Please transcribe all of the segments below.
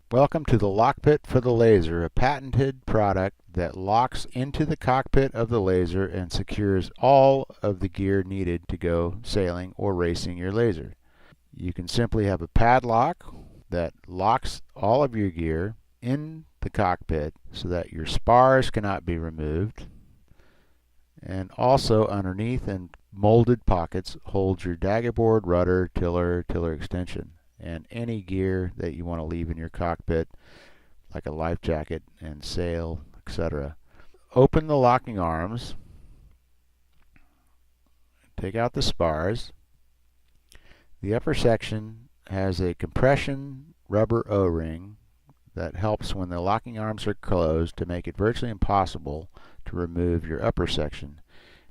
Welcome to the Lockpit for the laser, a patented product that locks into the cockpit of the laser and secures all of the gear needed to go sailing or racing your laser. You can simply have a padlock that locks all of your gear in the cockpit so that your spars cannot be removed, and also underneath in molded pockets holds your daggerboard, rudder, tiller extension, and any gear that you want to leave in your cockpit, like a life jacket and sail, etc. Open the locking arms, take out the spars. The upper section has a compression rubber O-ring that helps when the locking arms are closed to make it virtually impossible to remove your upper section.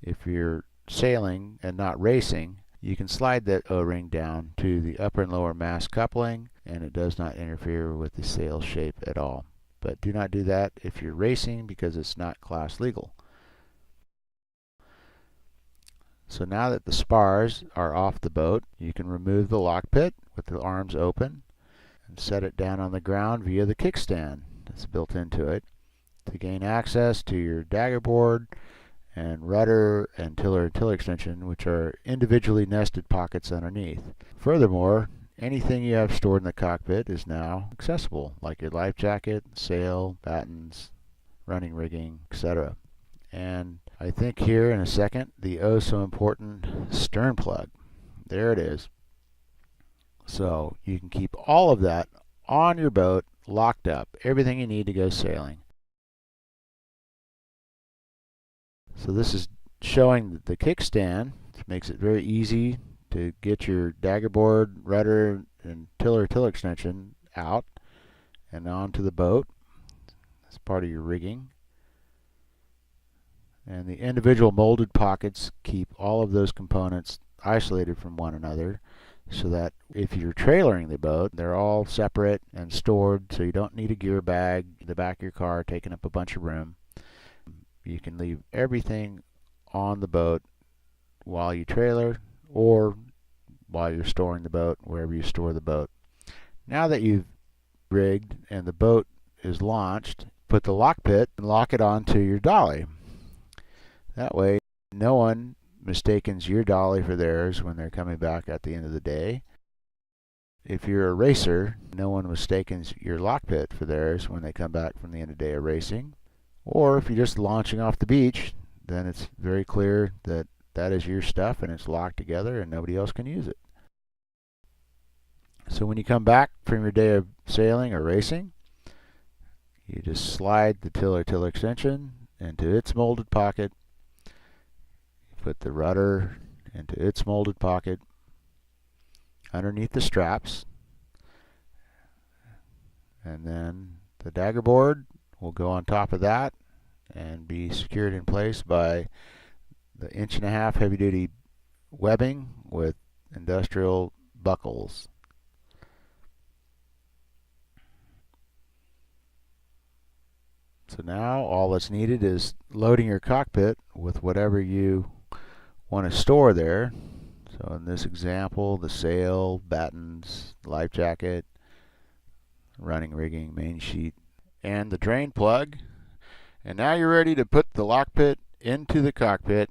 If you're sailing and not racing, you can slide that O-ring down to the upper and lower mast coupling, and it does not interfere with the sail shape at all. But do not do that if you're racing, because it's not class legal. So now that the spars are off the boat, you can remove the lockpit with the arms open and set it down on the ground via the kickstand that's built into it to gain access to your daggerboard and rudder and tiller extension, which are individually nested pockets underneath. Furthermore, anything you have stored in the cockpit is now accessible, like your life jacket, sail, battens, running rigging, etc. And I think here in a second, the oh so important stern plug. There it is. So you can keep all of that on your boat, locked up, everything you need to go sailing. So this is showing the kickstand, which makes it very easy to get your daggerboard, rudder, and tiller extension out and onto the boat. That's part of your rigging. And the individual molded pockets keep all of those components isolated from one another, so that if you're trailering the boat, they're all separate and stored, so you don't need a gear bag in the back of your car taking up a bunch of room. You can leave everything on the boat while you trailer or while you're storing the boat, wherever you store the boat. Now that you've rigged and the boat is launched, put the lockpit and lock it onto your dolly. That way, no one mistakes your dolly for theirs when they're coming back at the end of the day. If you're a racer, no one mistakes your lockpit for theirs when they come back from the end of the day of racing. Or if you're just launching off the beach, then it's very clear that that is your stuff and it's locked together and nobody else can use it. So when you come back from your day of sailing or racing, you just slide the tiller extension into its molded pocket, put the rudder into its molded pocket underneath the straps, and then the daggerboard will go on top of that and be secured in place by the 1.5-inch heavy-duty webbing with industrial buckles. So now all that's needed is loading your cockpit with whatever you want to store there. So in this example, the sail, battens, life jacket, running rigging, main sheet, and the drain plug. And now you're ready to put the lockpit into the cockpit,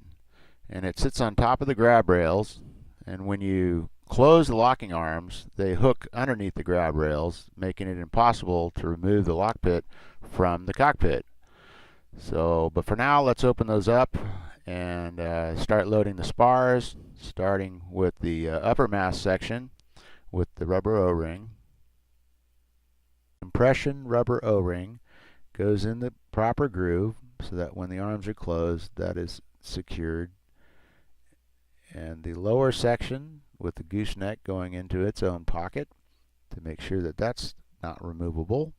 and it sits on top of the grab rails, and when you close the locking arms, they hook underneath the grab rails, making it impossible to remove the lockpit from the cockpit. So, but for now, let's open those up and start loading the spars, starting with the upper mast section with the rubber O-ring. Compression rubber O-ring goes in the proper groove so that when the arms are closed, that is secured. And the lower section with the gooseneck going into its own pocket to make sure that that's not removable.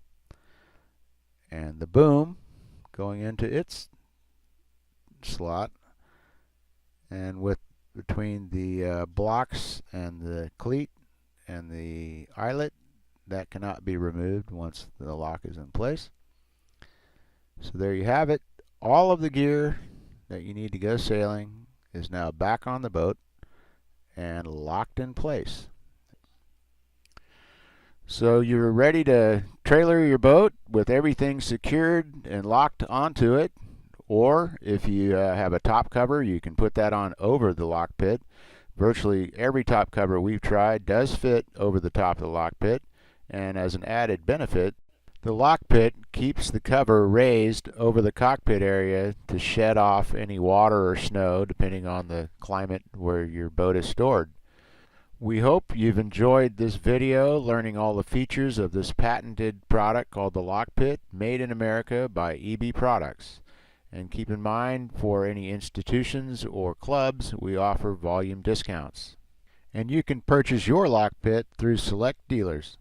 And the boom going into its slot, and with between the blocks and the cleat and the eyelet, that cannot be removed once the lock is in place. So there you have it. All of the gear that you need to go sailing is now back on the boat and locked in place. So you're ready to trailer your boat with everything secured and locked onto it, or if you have a top cover, you can put that on over the Lockpit. Virtually every top cover we've tried does fit over the top of the Lockpit, and as an added benefit, the Lockpit keeps the cover raised over the cockpit area to shed off any water or snow depending on the climate where your boat is stored. We hope you've enjoyed this video learning all the features of this patented product called the Lockpit, made in America by EB Products. And keep in mind, for any institutions or clubs, we offer volume discounts. And you can purchase your Lockpit through select dealers.